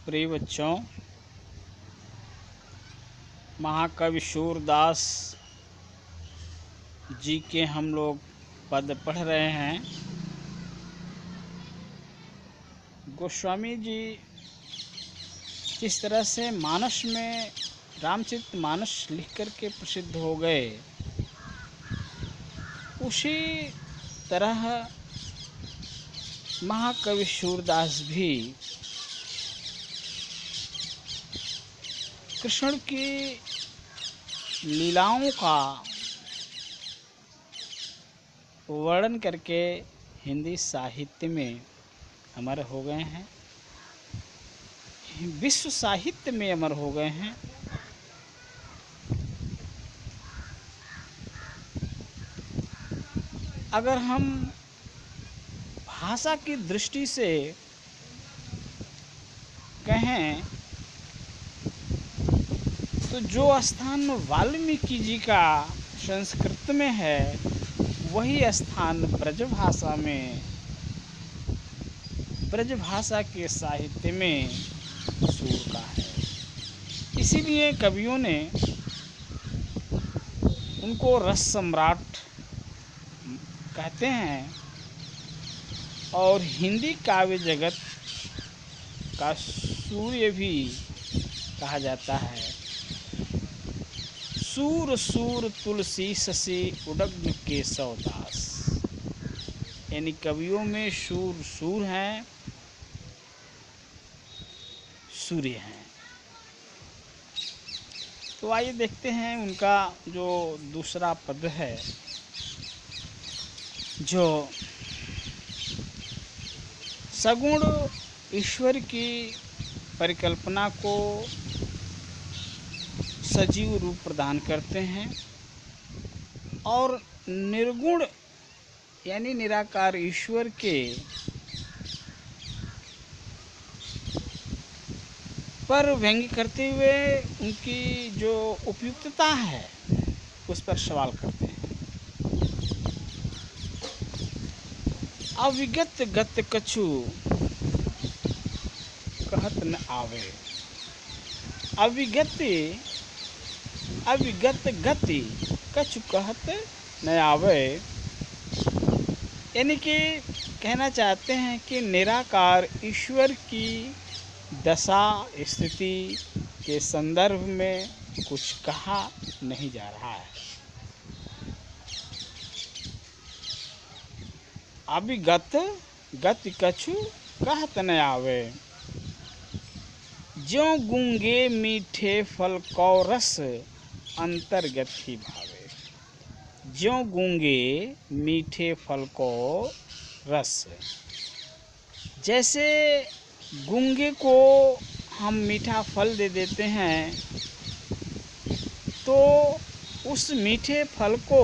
प्रिय बच्चों, महाकवि सूरदास जी के हम लोग पद पढ़ रहे हैं। गोस्वामी जी जिस तरह से मानस में रामचरितमानस लिख कर के प्रसिद्ध हो गए, उसी तरह महाकवि सूरदास भी कृष्ण की लीलाओं का वर्णन करके हिंदी साहित्य में अमर हो गए हैं, विश्व साहित्य में अमर हो गए हैं। अगर हम भाषा की दृष्टि से कहें तो जो स्थान वाल्मीकि जी का संस्कृत में है, वही स्थान ब्रजभाषा में, ब्रजभाषा के साहित्य में सूर का है। इसीलिए कवियों ने उनको रस सम्राट कहते हैं और हिंदी काव्य जगत का सूर्य भी कहा जाता है। सूर सूर तुलसी शशि उडग्न केशवदास, यानी कवियों में सूर सूर हैं, सूर्य हैं। तो आइए देखते हैं उनका जो दूसरा पद है, जो सगुण ईश्वर की परिकल्पना को सजीव रूप प्रदान करते हैं और निर्गुण यानी निराकार ईश्वर के पर व्यंग्य करते हुए उनकी जो उपयुक्तता है उस पर सवाल करते हैं। अविगत गत कछु कहत न आवे, अविगत गति कछु कहत न आवे, यानी कि कहना चाहते हैं कि निराकार ईश्वर की दशा स्थिति के संदर्भ में कुछ कहा नहीं जा रहा है। अविगत गति कछु कहत न आवे, ज्यों गूंगे मीठे फल को रस अंतर्गत ही भावे। ज्यों गूंगे मीठे फल को रस, जैसे गूंगे को हम मीठा फल दे देते हैं तो उस मीठे फल को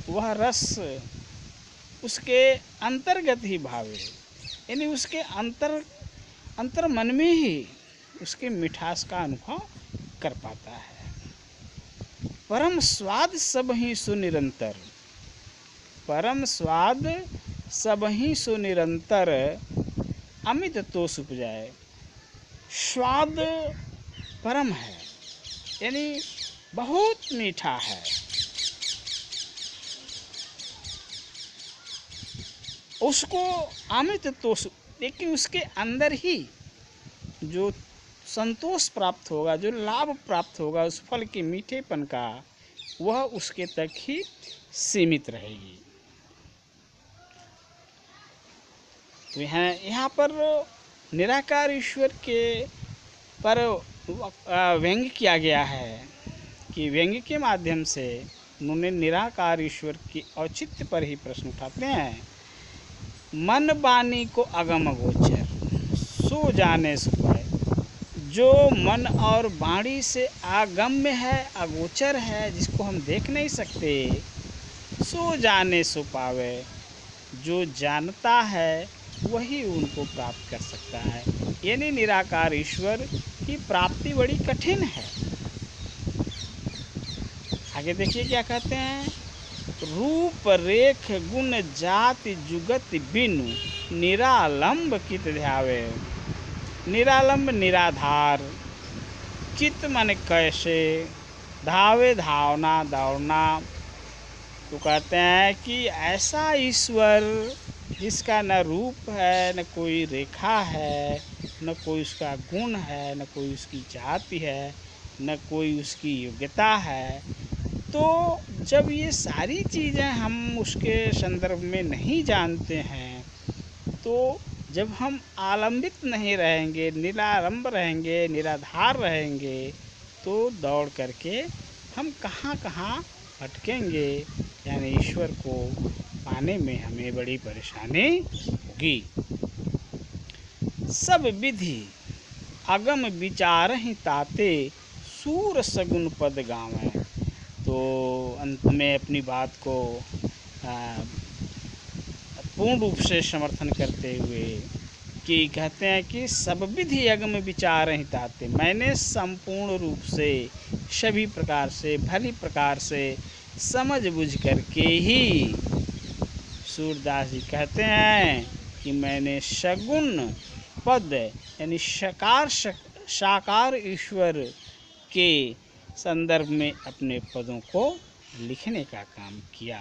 वह रस उसके अंतर्गत ही भावे, यानी उसके अंतर मन में ही उसके मिठास का अनुभव कर पाता है। परम स्वाद सब ही सुनिरंतर, परम स्वाद सब ही सुनिरंतर, अमित तोष उपजाए। स्वाद परम है, यानी बहुत मीठा है, उसको अमित तोष, लेकिन उसके अंदर ही जो संतोष प्राप्त होगा, जो लाभ प्राप्त होगा उस फल के मीठेपन का, वह उसके तक ही सीमित रहेगी। तो यहाँ पर निराकार ईश्वर के पर व्यंग्य किया गया है कि व्यंग्य के माध्यम से उन्होंने निराकार ईश्वर के औचित्य पर ही प्रश्न उठाते हैं। मन बानी को अगम गोचर सो जाने सो पाए, जो मन और वाणी से आगम्य है, अगोचर है, जिसको हम देख नहीं सकते, सो जाने सो पावे, जो जानता है वही उनको प्राप्त कर सकता है। यानी निराकार ईश्वर की प्राप्ति बड़ी कठिन है। आगे देखिए क्या कहते हैं। रूप रेख गुण जाति जुगत बिनु निरालंब कित ध्यावे, निरालंब निराधार, चित मन कैसे, धावे धावना दौड़ना। तो कहते हैं कि ऐसा ईश्वर जिसका न रूप है, न कोई रेखा है, न कोई उसका गुण है, न कोई उसकी जाति है, न कोई उसकी योग्यता है। तो जब ये सारी चीज़ें हम उसके संदर्भ में नहीं जानते हैं, तो जब हम आलंबित नहीं रहेंगे, निरालंब रहेंगे, निराधार रहेंगे, तो दौड़ करके हम कहाँ कहाँ भटकेंगे, यानी ईश्वर को पाने में हमें बड़ी परेशानी होगी। सब विधि अगम विचारहि ताते, सूर सगुन पद गावें। तो अंत में अपनी बात को पूर्ण रूप से समर्थन करते हुए कि कहते हैं कि सब विधि अगम विचारहि ताते, मैंने संपूर्ण रूप से सभी प्रकार से भली प्रकार से समझ बुझ करके ही, सूरदास जी कहते हैं कि मैंने सगुण पद यानी साकार ईश्वर के संदर्भ में अपने पदों को लिखने का काम किया।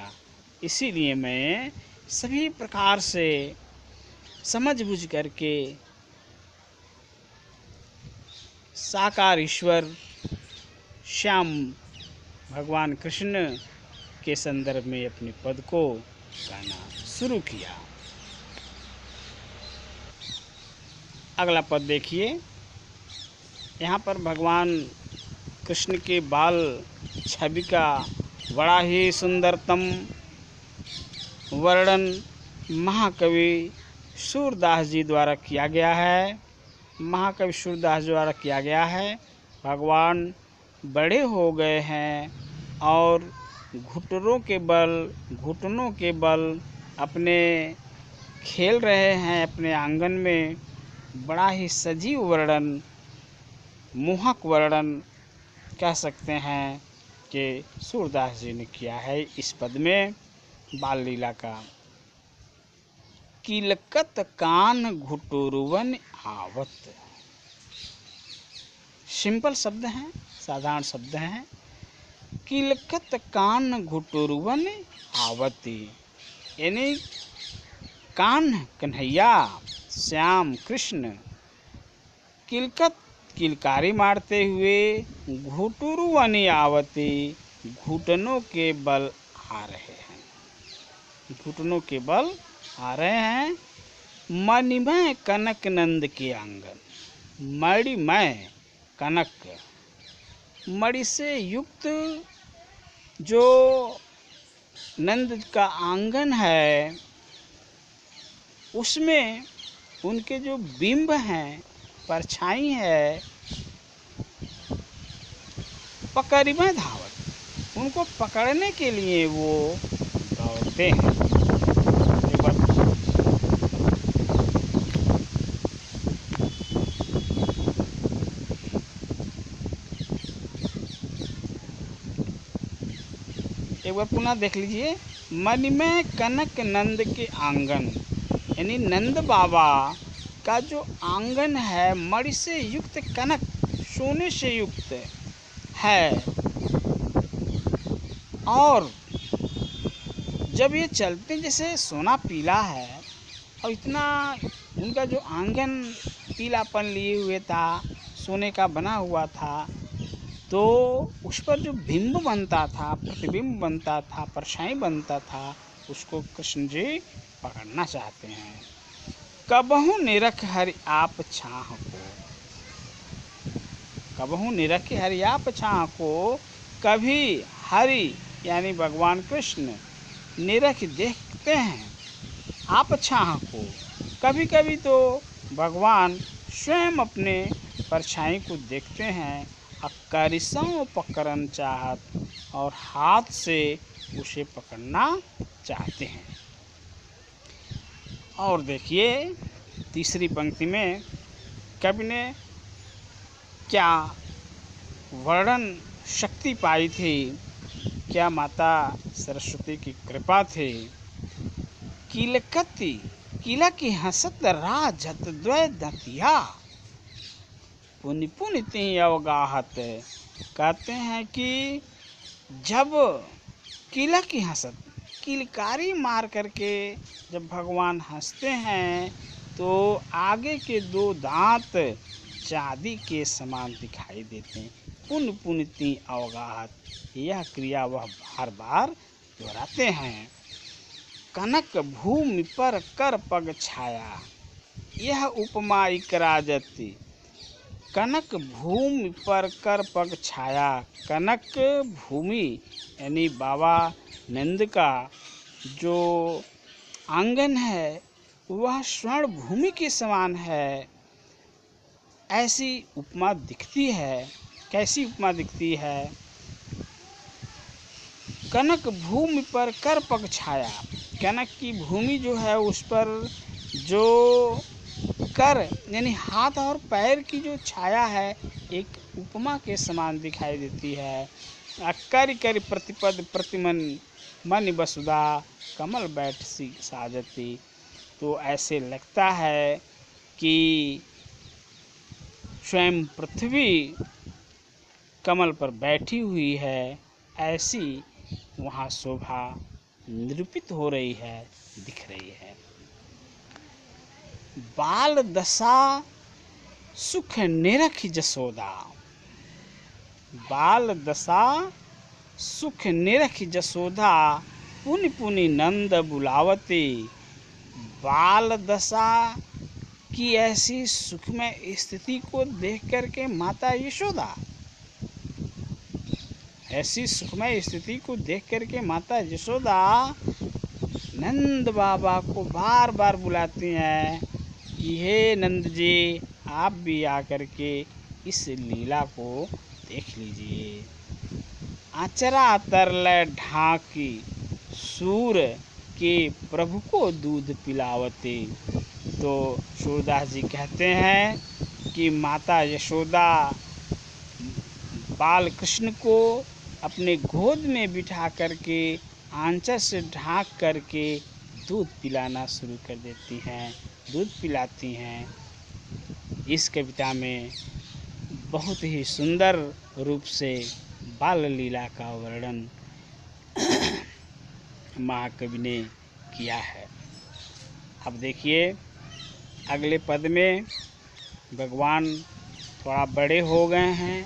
इसीलिए मैं सभी प्रकार से समझ बुझ करके साकार ईश्वर श्याम भगवान कृष्ण के संदर्भ में अपने पद को गाना शुरू किया। अगला पद देखिए, यहाँ पर भगवान कृष्ण के बाल छवि का बड़ा ही सुंदरतम वर्णन महाकवि सूरदास जी द्वारा किया गया है। महाकवि सूरदास द्वारा किया गया है। भगवान बड़े हो गए हैं और घुटनों के बल अपने खेल रहे हैं अपने आंगन में। बड़ा ही सजीव वर्णन, मोहक वर्णन कह सकते हैं कि सूरदास जी ने किया है इस पद में बाल लीला का। किलकत कान घुटुरवन आवत, सिंपल शब्द हैं, साधारण शब्द हैं। किलकत कान घुटुरवन आवती, यानी कान कन्हैया श्याम कृष्ण किलकत किलकारी मारते हुए घुटुरवन आवती, घुटनों के बल आ रहे हैं, घुटनों के बल आ रहे हैं। मणिमय कनक नंद के आंगन, मणिमय कनक, मणि से युक्त जो नंद का आंगन है, उसमें उनके जो बिंब हैं, परछाई है, पकड़ी में धावत, उनको पकड़ने के लिए वो दौड़ते हैं। एक बार पुनः देख लीजिए, मणिमय कनक नंद के आंगन, यानी नंद बाबा का जो आंगन है मणि से युक्त, कनक सोने से युक्त है। और जब ये चलते जैसे सोना पीला है, और इतना उनका जो आंगन पीलापन लिए हुए था, सोने का बना हुआ था, तो उस पर जो बिंब बनता था, प्रतिबिंब बनता था, परछाई बनता था, उसको कृष्ण जी पकड़ना चाहते हैं। कबहू निरख हरि आप छाह को, कबहू निरख हरि आप छाह को, कभी हरि यानी भगवान कृष्ण निरख देखते हैं आप छाह को। कभी कभी तो भगवान स्वयं अपने परछाई को देखते हैं, करिसों पकड़न चाहत, और हाथ से उसे पकड़ना चाहते हैं। और देखिए तीसरी पंक्ति में कवि ने क्या वर्णन शक्ति पाई थी, क्या माता सरस्वती की कृपा थी। किलकती, किला की हंसत राजत द्वय दतिया, पुनि पुनि तिहि अवगाहत। कहते हैं कि जब किलक हंसत, किलकारी मार करके जब भगवान हंसते हैं तो आगे के 2 दांत चांदी के समान दिखाई देते हैं। पुनि पुनि तिहि अवगाहत, यह क्रिया वह बार बार दोहराते हैं। कनक भूमि पर कर पग छाया, यह उपमा इकराजती। कनक भूमि पर कर पग छाया, कनक भूमि यानी बाबा नंद का जो आंगन है वह स्वर्ण भूमि के समान है, ऐसी उपमा दिखती है। कैसी उपमा दिखती है? कनक भूमि पर कर पग छाया, कनक की भूमि जो है उस पर जो कर यानी हाथ और पैर की जो छाया है एक उपमा के समान दिखाई देती है। करि करि प्रतिपद प्रतिमन मन वसुधा, कमल बैठ सी साजती। तो ऐसे लगता है कि स्वयं पृथ्वी कमल पर बैठी हुई है, ऐसी वहाँ शोभा निरूपित हो रही है, दिख रही है। बाल दशा सुख निरखि जसोदा, बाल दशा सुख निरखि जसोदा, पुनि पुनि नंद बुलावती। बाल दशा की ऐसी सुखमय स्थिति को देख करके माता यशोदा, ऐसी सुखमय स्थिति को देख करके माता यशोदा नंद बाबा को बार बार बुलाती हैं कि हे नंद जी, आप भी आकर के इस लीला को देख लीजिए। आचरा तरले ढाकी, सूर के प्रभु को दूध पिलावते। तो सूरदास जी कहते हैं कि माता यशोदा बाल कृष्ण को अपने गोद में बिठा करके आंचल से ढांक करके दूध पिलाना शुरू कर देती हैं, दूध पिलाती हैं। इस कविता में बहुत ही सुंदर रूप से बाल लीला का वर्णन महाकवि ने किया है। अब देखिए अगले पद में भगवान थोड़ा बड़े हो गए हैं,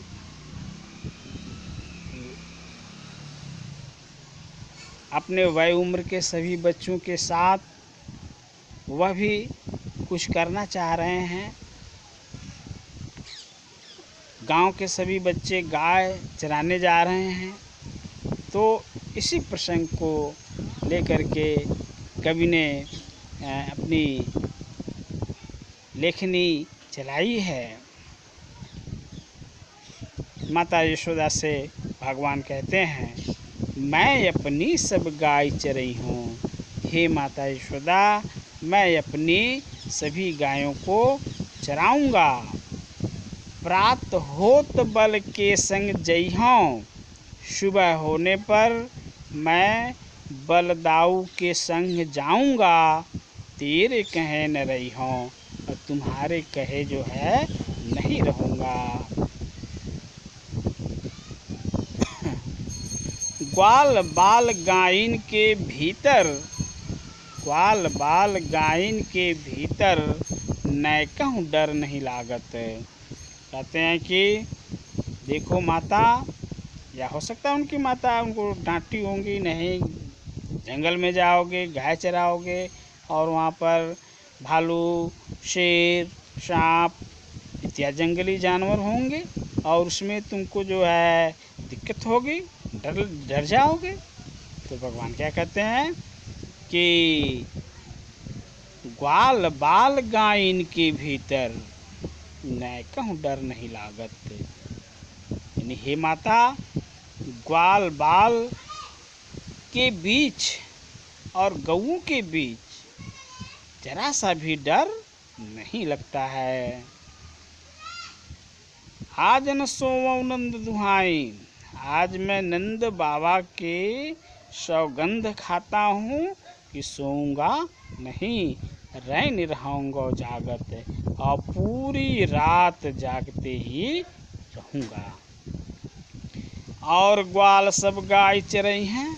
अपने वय उम्र के सभी बच्चों के साथ वह भी कुछ करना चाह रहे हैं। गांव के सभी बच्चे गाय चराने जा रहे हैं। तो इसी प्रसंग को लेकर के कवि ने अपनी लेखनी चलाई है। माता यशोदा से भगवान कहते हैं, मैं अपनी सब गाय चरई हूँ। हे माता यशोदा, मैं अपनी सभी गायों को चराऊँगा। प्रात होत बल के संग जइहों, सुबह होने पर मैं बलदाऊ के संग जाऊँगा। तेरे कहे न रहिहों, और तुम्हारे कहे जो है नहीं रहूँगा। ग्वाल बाल गायन के भीतर, ग्वाल बाल गायन के भीतर नैकहु डर नहीं लागत। कहते हैं कि देखो माता, या हो सकता है उनकी माता उनको डांटती होंगी, नहीं जंगल में जाओगे, गाय चराओगे और वहाँ पर भालू, शेर, सांप इत्यादि जंगली जानवर होंगे और उसमें तुमको जो है दिक्कत होगी, डर जाओगे। तो भगवान क्या कहते हैं कि ग्वाल बाल गायन के भीतर नैकहु डर नहीं लागत। यानी हे माता, ग्वाल बाल के बीच और गऊ के बीच जरा सा भी डर नहीं लगता है। आज न सोवौ नंद दुहाई, आज मैं नंद बाबा के सौगंध खाता हूँ कि सोऊंगा नहीं। रैन रहूँगा जागत, और पूरी रात जागते ही रहूँगा। और ग्वाल सब गाय चरई हैं,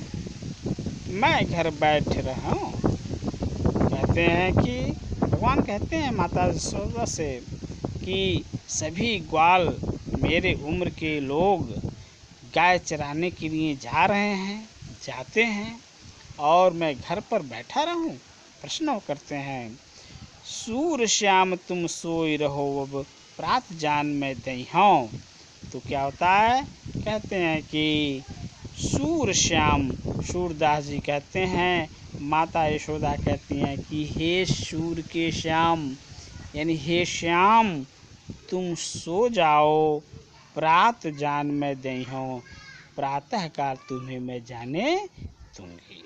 मैं घर बैठ रहा हूँ। कहते हैं कि भगवान कहते हैं माता यशोदा से कि सभी ग्वाल मेरे उम्र के लोग गाय चराने के लिए जा रहे हैं, जाते हैं, और मैं घर पर बैठा रहूं। प्रश्न करते हैं, सूर श्याम तुम सोई रहो अब प्रात जान में दई हूँ। तो क्या होता है? कहते हैं कि सूर श्याम, सूरदास जी कहते हैं, माता यशोदा कहती हैं कि हे सूर के श्याम, यानी हे श्याम तुम सो जाओ, प्रात जान में दई हूँ, प्रातः काल तुम्हें मैं जाने दूंगी।